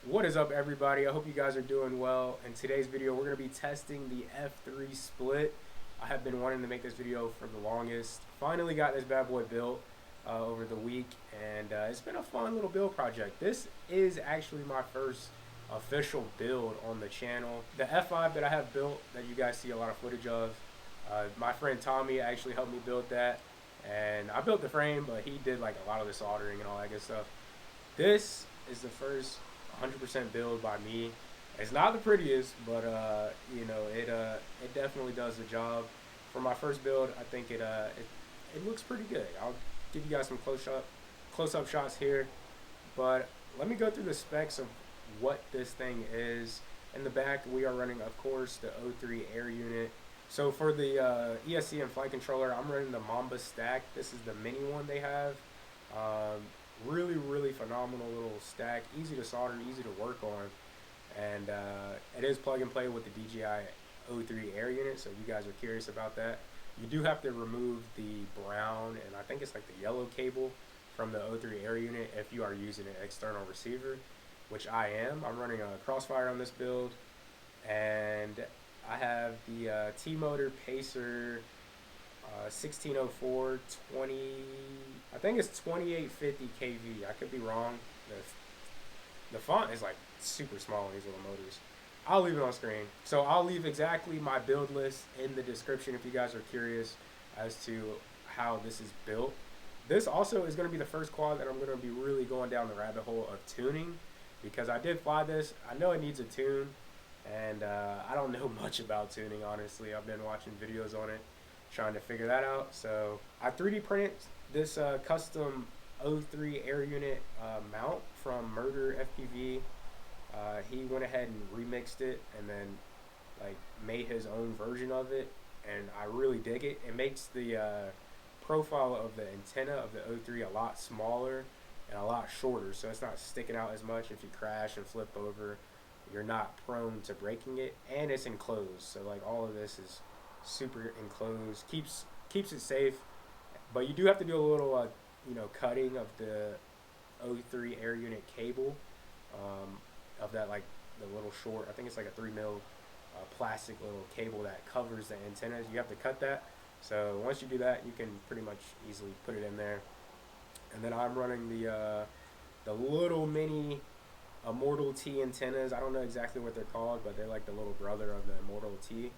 What is up, everybody? I hope you guys are doing well. In today's video, we're going to be testing the F3 split. I have been wanting to make this video for the longest. Finally got this bad boy built over the week, and it's been a fun little build project. This is actually my first official build on the channel. The F5 that I have built, that you guys see a lot of footage of, my friend Tommy actually helped me build that, and I built the frame, but he did like a lot of the soldering and all that good stuff. This is the first 100% build by me. It's not the prettiest, but you know, it definitely does the job. For my first build, I think it looks pretty good. I'll give you guys some close-up shots here, but let me go through the specs of what this thing is. In the back, we are running, of course, the O3 Air Unit. So for the ESC and flight controller, I'm running the Mamba stack. This is the mini one they have. Really phenomenal little stack, easy to solder, easy to work on, and it is plug and play with the DJI O3 Air Unit. So if you guys are curious about that, you do have to remove the brown and I think it's like the yellow cable from the O3 Air Unit if you are using an external receiver, which I am. I'm running a Crossfire on this build, and I have the T-Motor Pacer 1604 20, I think it's 2850 kV. I could be wrong. The font is like super small on these little motors. I'll leave it on screen. So I'll leave exactly my build list in the description if you guys are curious as to how this is built. This also is going to be the first quad that I'm going to be really going down the rabbit hole of tuning, because I did fly this. I know it needs a tune, and I don't know much about tuning, honestly. I've been watching videos on it, trying to figure that out. So I 3D printed this custom O3 Air Unit mount from Murder FPV. He went ahead and remixed it and then like made his own version of it, and I really dig it. It makes the profile of the antenna of the O3 a lot smaller and a lot shorter, so it's not sticking out as much. If you crash and flip over, you're not prone to breaking it, and it's enclosed, so like all of this is super enclosed, keeps it safe. But you do have to do a little you know, cutting of the O3 Air Unit cable, of that, like the little short, I think it's like a 3 mil plastic little cable that covers the antennas. You have to cut that. So once you do that, you can pretty much easily put it in there. And then I'm running the little mini Immortal T antennas. I don't know exactly what they're called, but they're like the little brother of the Immortal T.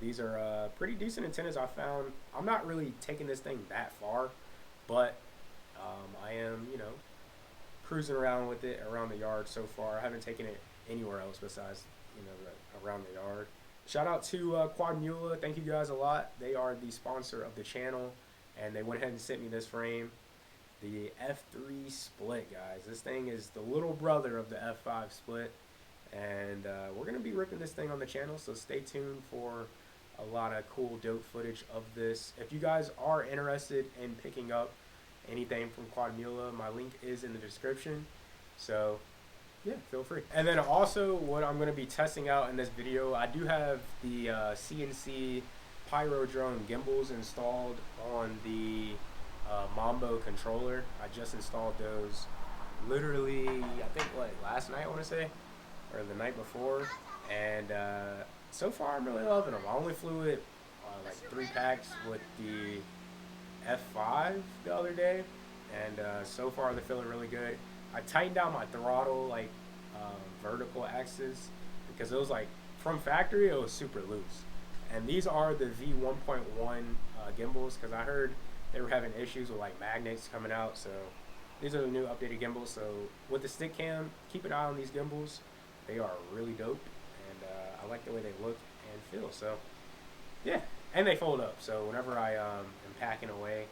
These are pretty decent antennas, I found. I'm not really taking this thing that far, but I am, you know, cruising around with it around the yard so far. I haven't taken it anywhere else besides, you know, around the yard. Shout out to Quadmula. Thank you guys a lot. They are the sponsor of the channel, and they went ahead and sent me this frame. The F3 split, guys. This thing is the little brother of the F5 split, and we're going to be ripping this thing on the channel, so stay tuned for a lot of cool, dope footage of this. If you guys are interested in picking up anything from Quadmula, my link is in the description, so yeah, feel free. And then also what I'm going to be testing out in this video, I do have the CNC Pyrodrone gimbals installed on the Mambo controller. I just installed those literally, I think, what, last night, I want to say, or the night before, and so far I'm really loving them. I only flew it like 3 packs with the F5 the other day, and so far they're feeling really good. I tightened down my throttle, like vertical axis, because it was like from factory it was super loose, and these are the V1.1 gimbals, because I heard they were having issues with like magnets coming out. So these are the new updated gimbals. So with the stick cam, keep an eye on these gimbals. They are really dope, and I like the way they look and feel. So yeah, and they fold up, so whenever I am packing away,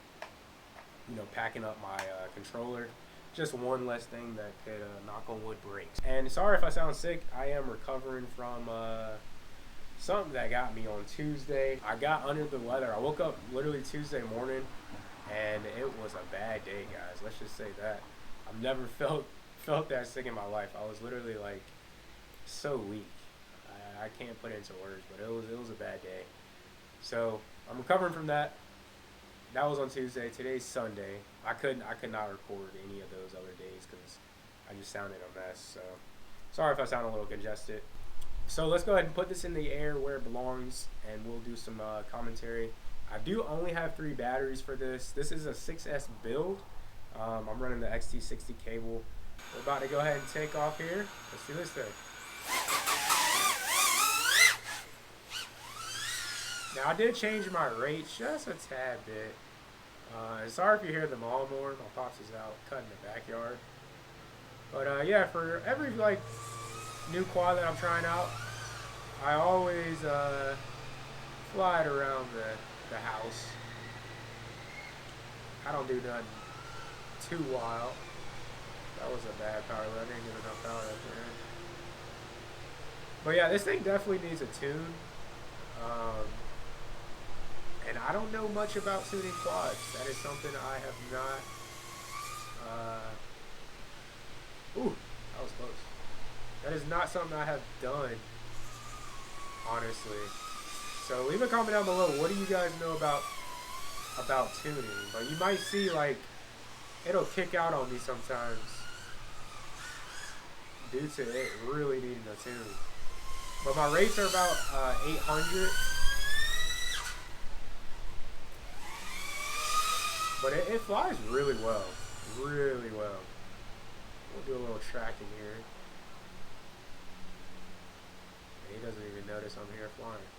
you know, packing up my controller, just one less thing that could, knock on wood, breaks. And sorry if I sound sick. I am recovering from something that got me on Tuesday. I got under the weather. I woke up literally Tuesday morning, and it was a bad day, guys. Let's just say that. I've never felt that sick in my life. I was literally like so weak. I can't put it into words, but it was a bad day. So I'm recovering from that. That was on Tuesday. Today's Sunday. I could not record any of those other days because I just sounded a mess. So Sorry if I sound a little congested. So let's go ahead and put this in the air where it belongs, and we'll do some commentary. I do only have 3 batteries for this. This is a 6S build. I'm running the XT60 cable. We're about to go ahead and take off here. Let's do this thing. Now I did change my rate just a tad bit. Sorry if you hear the lawnmower. My pops is out cutting the backyard. But yeah, for every like new quad that I'm trying out, I always fly it around the house. I don't do nothing too wild. That was a bad power load. I didn't get enough power up there. But yeah, this thing definitely needs a tune. And I don't know much about tuning quads. That is something I have not. Ooh, that was close. That is not something I have done, honestly. So leave a comment down below. What do you guys know about tuning? But you might see like it'll kick out on me sometimes due to it really needing a tune. But my rates are about 800. But it flies really well. Really well. We'll do a little tracking here. He doesn't even notice I'm here flying.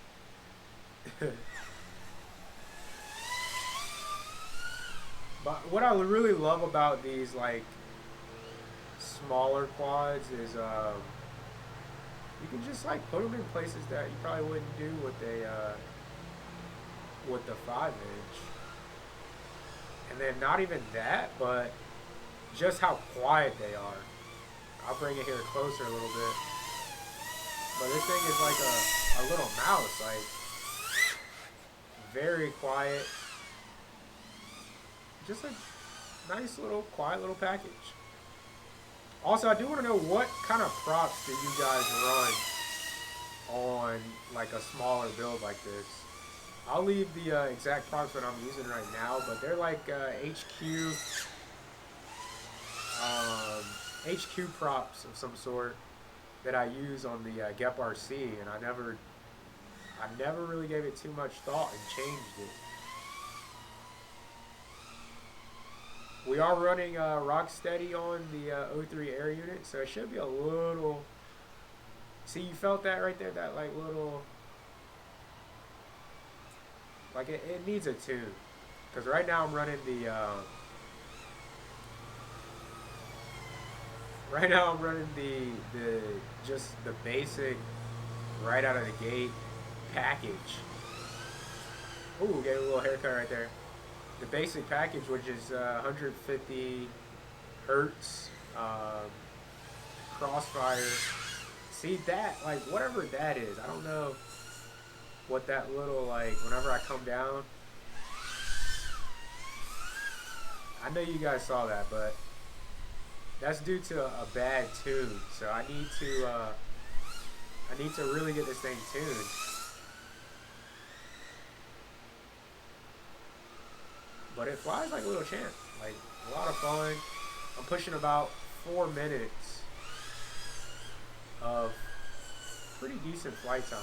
But what I really love about these like smaller quads is you can just like put them in places that you probably wouldn't do with with the 5-inch. And then not even that, but just how quiet they are. I'll bring it here closer a little bit. But this thing is like a little mouse, like very quiet. Just a nice little quiet little package. Also, I do want to know what kind of props do you guys run on like a smaller build like this. I'll leave the exact props that I'm using right now, but they're like HQ props of some sort that I use on the Gep RC, and I never really gave it too much thought and changed it. We are running Rocksteady on the O3 Air Unit, so it should be a little. See, you felt that right there, that like little. Like it needs a tune, because right now I'm running the just the basic right out of the gate package. Ooh, gave a little haircut right there. The basic package, which is 150 hertz crossfire. See that, like whatever that is, I don't know what that little, like, whenever I come down, I know you guys saw that, but that's due to a bad tune. So I need to really get this thing tuned. But it flies like a little champ, like a lot of fun. I'm pushing about 4 minutes of pretty decent flight time.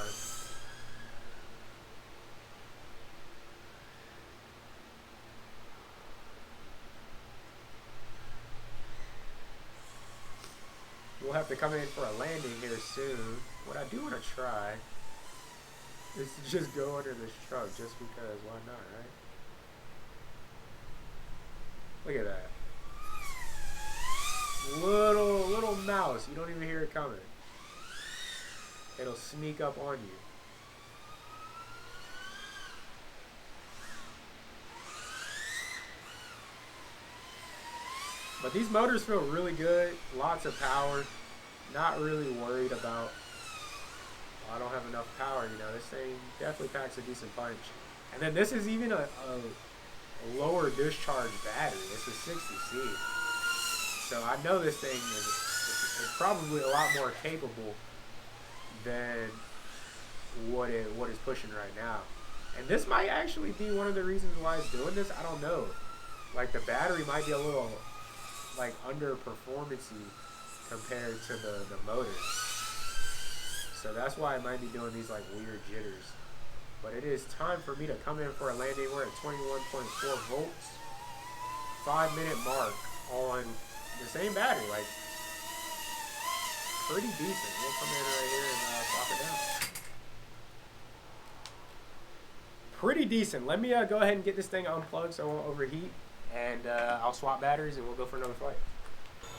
We'll have to come in for a landing here soon. What I do want to try is to just go under this truck, just because, why not, right? Look at that. Little mouse. You don't even hear it coming. It'll sneak up on you. But these motors feel really good. Lots of power. Not really worried about, I don't have enough power, you know. This thing definitely packs a decent punch. And then this is even a lower discharge battery. It's a 60C. So I know this thing is probably a lot more capable than what it's pushing right now. And this might actually be one of the reasons why it's doing this. I don't know. Like the battery might be a little like underperformance-y, compared to the motor. So that's why I might be doing these like weird jitters. But it is time for me to come in for a landing. We're at 21.4 volts. 5-minute mark on the same battery. Like, pretty decent. We'll come in right here and pop it down. Pretty decent. Let me go ahead and get this thing unplugged so it won't overheat. And I'll swap batteries and we'll go for another flight.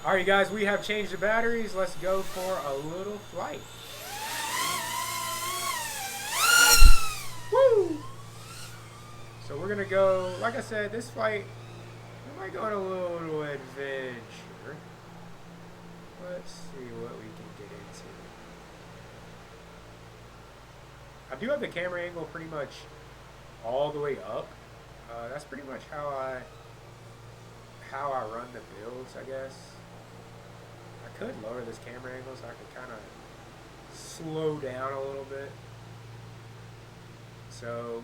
Alright guys, we have changed the batteries. Let's go for a little flight. Woo! So we're gonna go, like I said, this flight, we might go on a little adventure. Let's see what we can get into. I do have the camera angle pretty much all the way up. That's pretty much how I run the builds, I guess. I could lower this camera angle so I could kind of slow down a little bit. So,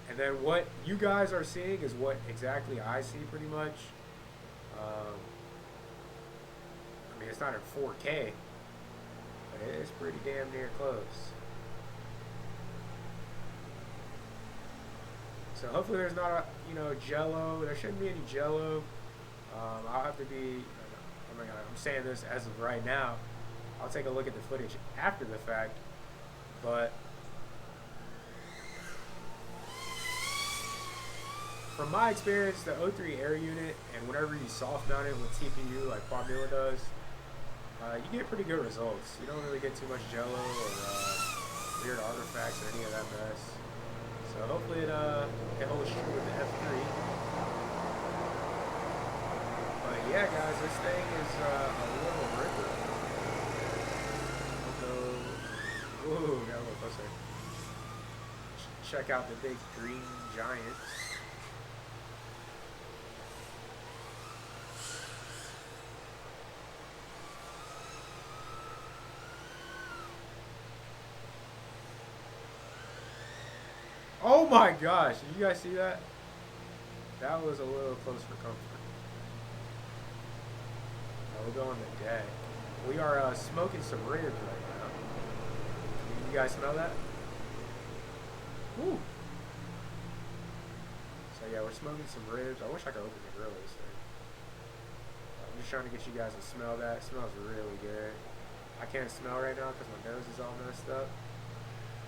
and then what you guys are seeing is what exactly I see pretty much. I mean, it's not in 4K, but it is pretty damn near close. So hopefully there's not a, jello. There shouldn't be any jello. I'll have to be, oh my god, I'm saying this as of right now. I'll take a look at the footage after the fact, but from my experience, the O3 Air Unit, and whenever you soft mount it with TPU like Quadmula does, you get pretty good results. You don't really get too much jello or weird artifacts or any of that mess. So hopefully it holds true with the F3. But yeah, guys, this thing is a little ripper. Ooh, got a little closer. Check out the big green giants. Oh my gosh, did you guys see that? That was a little close for comfort. Now we'll go on the deck. We are smoking some ribs right now. You guys smell that? Woo! So yeah, we're smoking some ribs. I wish I could open the grill of this thing. I'm just trying to get you guys to smell that. It smells really good. I can't smell right now because my nose is all messed up.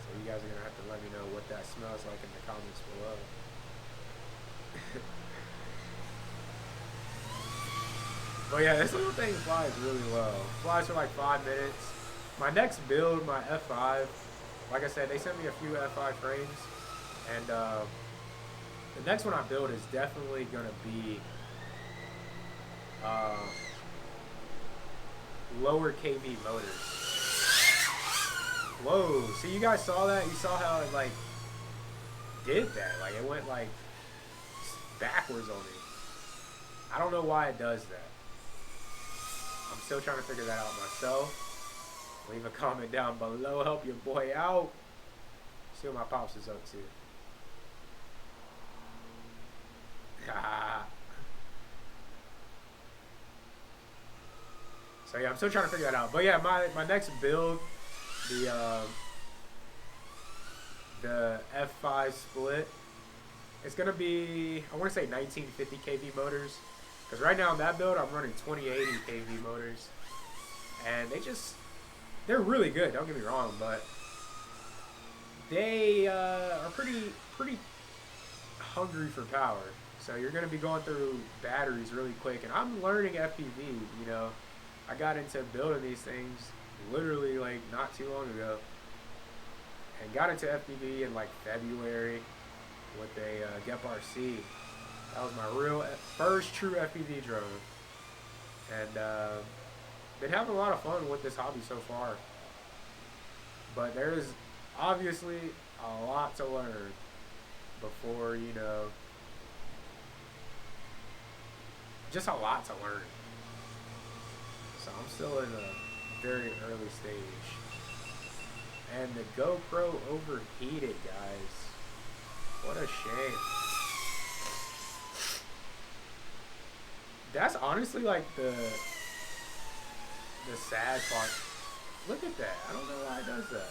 So you guys are going to have to let me know what that smells like in the comments below. But yeah, this little thing flies really low. Flies for like 5 minutes. My next build, my F5, like I said, they sent me a few F5 frames. And the next one I build is definitely going to be lower KV motors. Whoa, see, you guys saw that? You saw how it like did that. Like it went like backwards on me. I don't know why it does that. I'm still trying to figure that out myself. Leave a comment down below. Help your boy out. See what my pops is up to. So yeah, I'm still trying to figure that out. But yeah, my next build, the F5 split, it's gonna be, I want to say 1950 kV motors, because right now on that build I'm running 2080 kV motors, and they're really good, don't get me wrong, but they are pretty hungry for power. So you're gonna be going through batteries really quick, and I'm learning FPV. I got into building these things literally like not too long ago, and got into FPV in like February with a GEP-RC. That was my real first true FPV drone, and been having a lot of fun with this hobby so far. But there's obviously a lot to learn before, just a lot to learn. So I'm still in a very early stage. And the GoPro overheated, guys. What a shame. That's honestly like the sad part. Look at that. I don't know why it does that.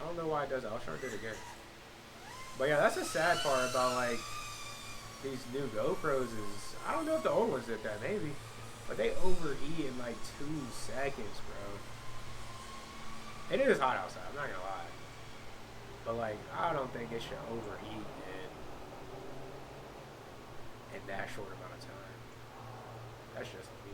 I don't know why it does that. I'll try to do it again. But yeah, that's the sad part about like these new GoPros is, I don't know if the old ones did that, maybe. But they overheat in like 2 seconds, bro. It is hot outside, I'm not gonna lie. But like, I don't think it should overheat in that short amount of time. That's just me.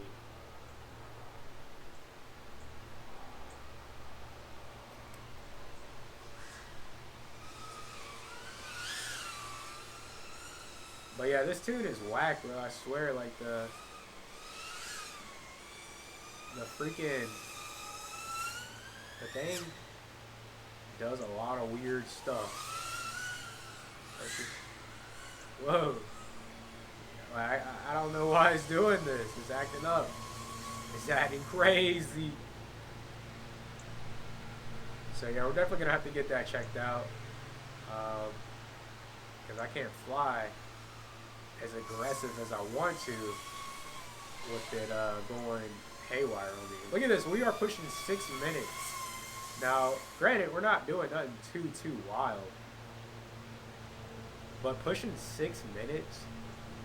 But yeah, this tune is whack, bro. I swear, like the freaking thing does a lot of weird stuff. Whoa. Like, I don't know why it's doing this. It's acting up. It's acting crazy. So yeah, we're definitely gonna have to get that checked out. Because I can't fly as aggressive as I want to with it going haywire on me. Look at this, we are pushing 6 minutes. Now, granted, we're not doing nothing too wild, but pushing 6 minutes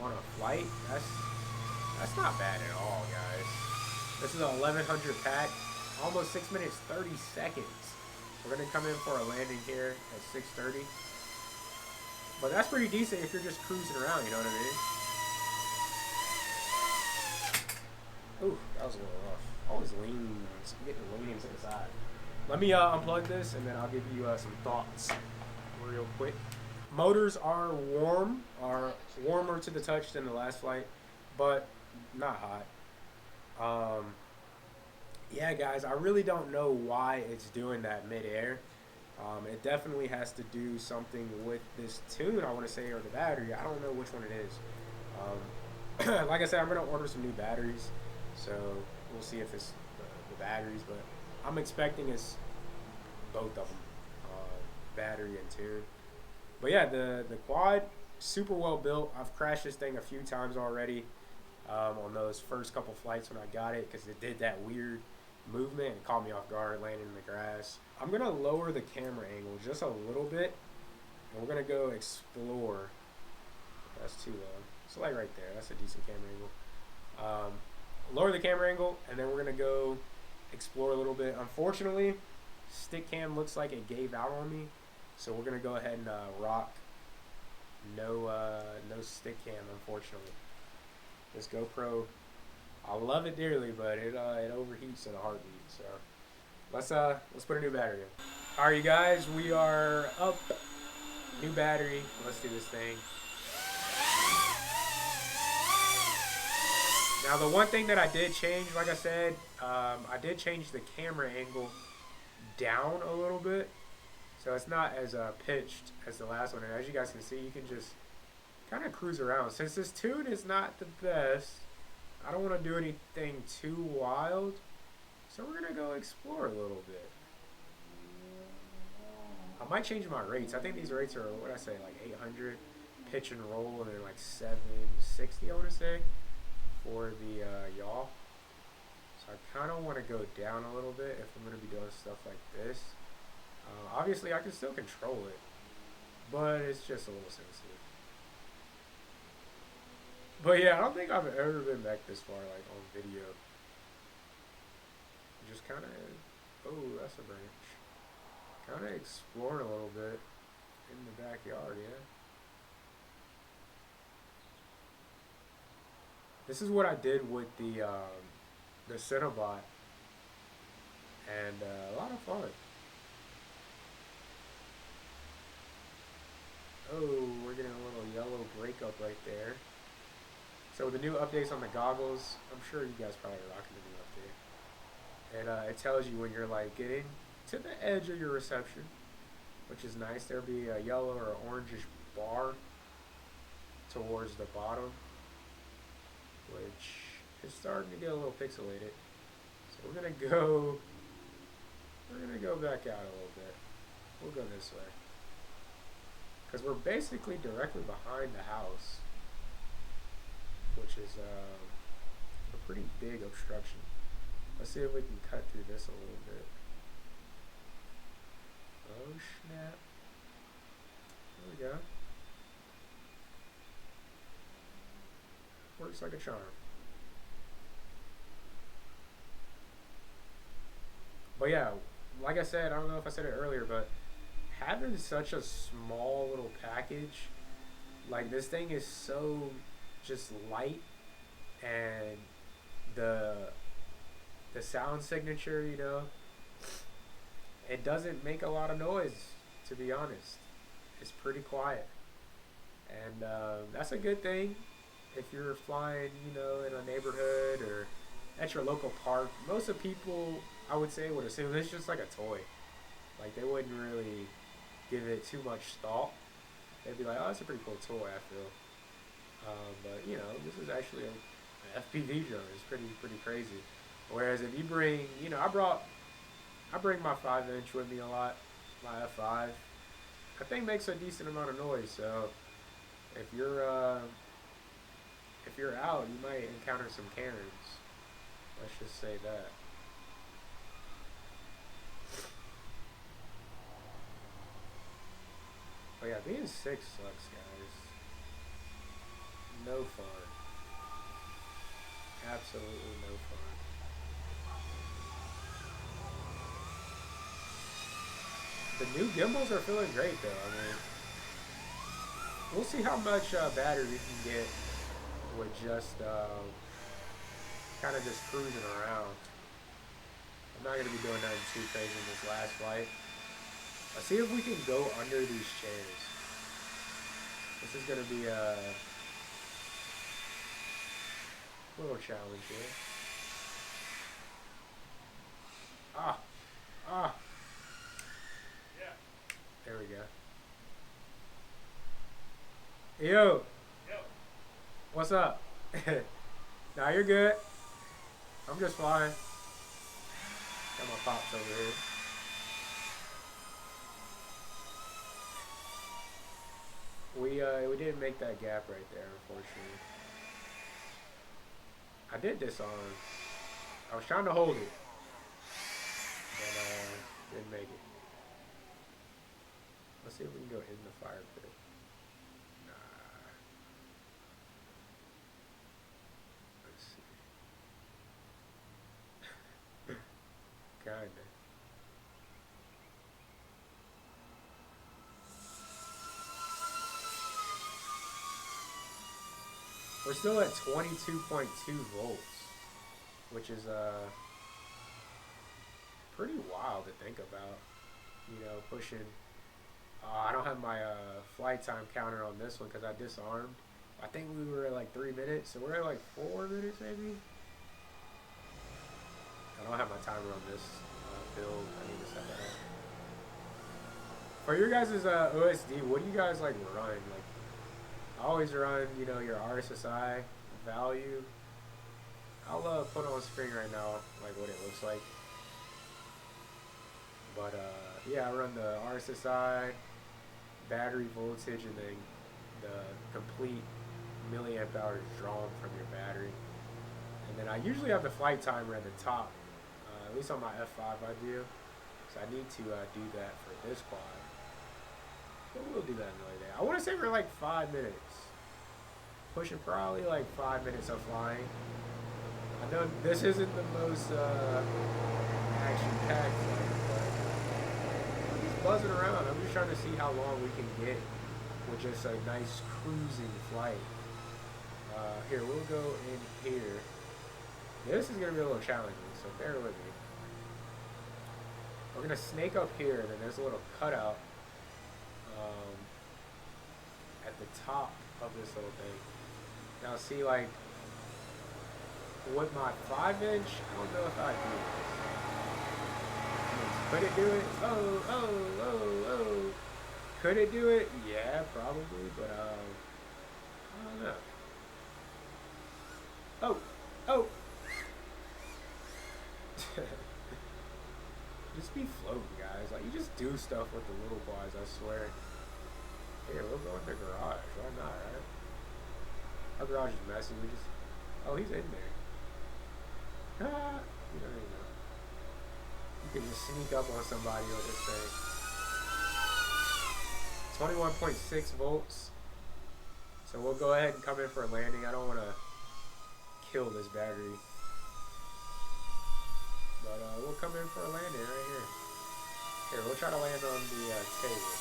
on a flight, that's not bad at all, guys. This is an 1100 pack, almost 6 minutes 30 seconds. We're gonna come in for a landing here at 6:30. But that's pretty decent if you're just cruising around, you know what I mean? Ooh, that was a little rough. Always leans, I'm getting leaning to the side. Let me unplug this and then I'll give you some thoughts real quick. Motors are warmer to the touch than the last flight, but not hot. Yeah, guys, I really don't know why it's doing that mid-air. It definitely has to do something with this tune, I want to say, or the battery. I don't know which one it is. Like I said, I'm going to order some new batteries, so we'll see if it's the batteries, but I'm expecting it's both of them, battery and tune. But yeah, the quad, super well built. I've crashed this thing a few times already on those first couple flights when I got it, because it did that weird movement and caught me off guard landing in the grass. I'm gonna lower the camera angle just a little bit and we're gonna go explore. That's too low. So like right there, that's a decent camera angle. Lower the camera angle and then we're gonna go explore a little bit. Unfortunately, stick cam looks like it gave out on me, so we're gonna go ahead and rock no stick cam, unfortunately. This GoPro, I love it dearly, but it overheats in a heartbeat. So let's put a new battery in. All right, you guys, we are up. New battery. Let's do this thing. Now, the one thing that I did change, like I said, I did change the camera angle down a little bit, so it's not as pitched as the last one. And as you guys can see, you can just kind of cruise around. Since this tune is not the best, I don't want to do anything too wild, so we're gonna go explore a little bit. I might change my rates. I think these rates are, what I say, like 800 pitch and roll, and then like 760, I want to say, for the yaw. So I kind of want to go down a little bit if I'm gonna be doing stuff like this. Obviously, I can still control it, but it's just a little sensitive. But yeah, I don't think I've ever been back this far, like on video. Just kind of, oh, that's a branch. Kind of exploring a little bit in the backyard, yeah. This is what I did with the Cinnabot, and a lot of fun. Oh, we're getting a little yellow breakup right there. So with the new updates on the goggles, I'm sure you guys probably are rocking the new update. And it tells you when you're like getting to the edge of your reception, which is nice. There'll be a yellow or orangish bar towards the bottom, which is starting to get a little pixelated. So we're gonna go back out a little bit. We'll go this way. because we're basically directly behind the house, which is a pretty big obstruction. Let's see if we can cut through this a little bit. Oh snap. There we go. Works like a charm. But yeah, like I said, I don't know if I said it earlier, but having such a small little package, like this thing is so just light, and the sound signature, you know, it doesn't make a lot of noise, to be honest. It's pretty quiet, and that's a good thing if you're flying, you know, in a neighborhood or at your local park. Most of the people, I would say, would assume it's just like a toy. Like, they wouldn't really give it too much thought. They'd be like, oh, that's a pretty cool toy, I feel. But, you know, this is actually an FPV drone. It's pretty crazy. Whereas if you bring, you know, I bring my 5-inch with me a lot, my F5. That thing makes a decent amount of noise, so if you're out, you might encounter some Karens. Let's just say that. But yeah, being sick sucks, guys. No fun. Absolutely no fun. The new gimbals are feeling great, though. I mean, we'll see how much battery we can get with just kind of just cruising around. I'm not going to be doing nothing too crazy in this last flight. Let's see if we can go under these chairs. This is going to be a little challenge here. Yeah. There we go. Yo. Yo. What's up? Nah, you're good. I'm just flying. Got my pops over here. We didn't make that gap right there, unfortunately. I did disarm. I was trying to hold it, but didn't make it. Let's see if we can go in the fire pit. Nah. Let's see. Kinda. We're still at 22.2 volts, which is pretty wild to think about. You know, pushing. I don't have my flight time counter on this one because I disarmed. I think we were at like 3 minutes, so we're at like 4 minutes maybe. I don't have my timer on this build. I need to set that up. For your guys' OSD, what do you guys like run? Like, I always run, you know, your RSSI value. I'll put on screen right now, like what it looks like. But yeah, I run the RSSI, battery voltage, and then the complete milliamp hours drawn from your battery. And then I usually have the flight timer at the top. At least on my F5 I do. So I need to do that for this quad. But we'll do that another day. I want to say we're like 5 minutes. Pushing probably like 5 minutes of flying. I know this isn't the most action-packed flight, but I'm just buzzing around. I'm just trying to see how long we can get with just a nice cruising flight. Here, we'll go in here. This is going to be a little challenging, so bear with me. We're going to snake up here, and then there's a little cutout at the top of this little thing. Now see, like, with my 5-inch, I don't know if I do this. Could it do it? Oh. Could it do it? Yeah, probably, but I don't know. Oh. Just be floating, guys. Like, you just do stuff with the little quads, I swear. Here, we'll go in the garage. Why not, right? Our garage is messy. We just... Oh, he's in there. Ah, you know. You can just sneak up on somebody with this thing. 21.6 volts. So we'll go ahead and come in for a landing. I don't want to kill this battery. But we'll come in for a landing right here. Here, we'll try to land on the table.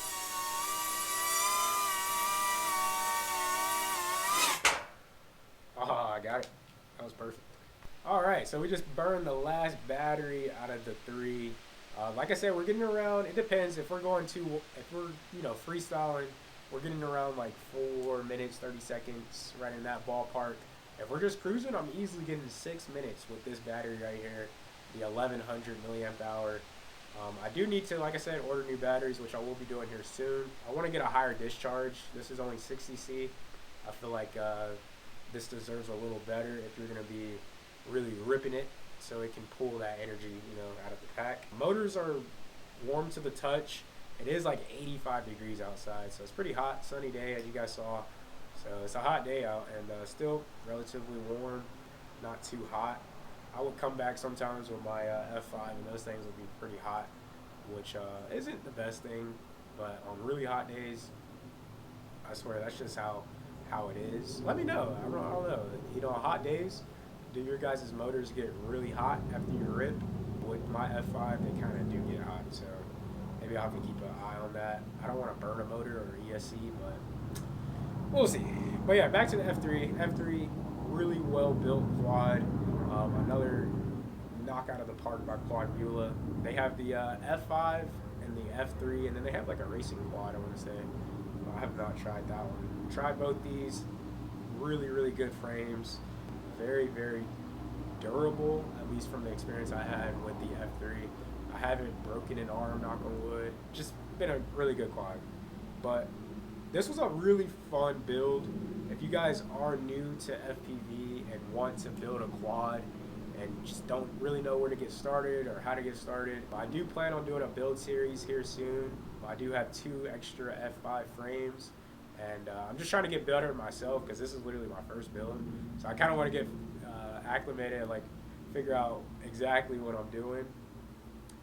Oh, I got it. That was perfect. Alright, so we just burned the last battery out of the 3. Like I said, we're getting around, it depends, if we're freestyling, we're getting around like 4 minutes, 30 seconds, right in that ballpark. If we're just cruising, I'm easily getting 6 minutes with this battery right here, the 1100 milliamp hour. I do need to, like I said, order new batteries, which I will be doing here soon. I want to get a higher discharge. This is only 60C. I feel like this deserves a little better if you're going to be really ripping it so it can pull that energy, out of the pack. Motors are warm to the touch. It is like 85 degrees outside, so it's pretty hot, sunny day as you guys saw. So it's a hot day out and still relatively warm, not too hot. I would come back sometimes with my F5 and those things would be pretty hot, which isn't the best thing, but on really hot days, I swear that's just how it is. Let me know. I don't know. On hot days, do your guys' motors get really hot after you rip? With my F5, they kind of do get hot, so maybe I'll have to keep an eye on that. I don't want to burn a motor or ESC, but we'll see. But yeah, back to the F3. F3, really well built quad. Another knock out of the park by Quadmula. They have the F5 and the F3, and then they have like a racing quad, I want to say. I have not tried that one. Tried both these. Really, really good frames. Very, very durable, at least from the experience I had with the F3. I haven't broken an arm, knock on wood. Just been a really good quad. But this was a really fun build. If you guys are new to FPV and want to build a quad and just don't really know where to get started or how to get started, I do plan on doing a build series here soon. I do have 2 extra F5 frames, and I'm just trying to get better myself because this is literally my first build. So I kind of want to get acclimated, like figure out exactly what I'm doing.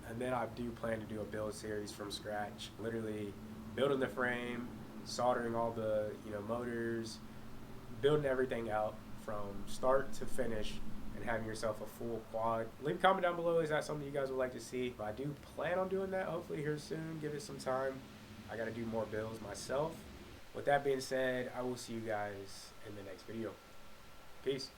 And then I do plan to do a build series from scratch, literally building the frame, soldering all the motors, building everything out from start to finish, and having yourself a full quad. Leave a comment down below, is that something you guys would like to see? I do plan on doing that hopefully here soon. Give it some time. I got to do more builds myself. With that being said, I will see you guys in the next video. Peace.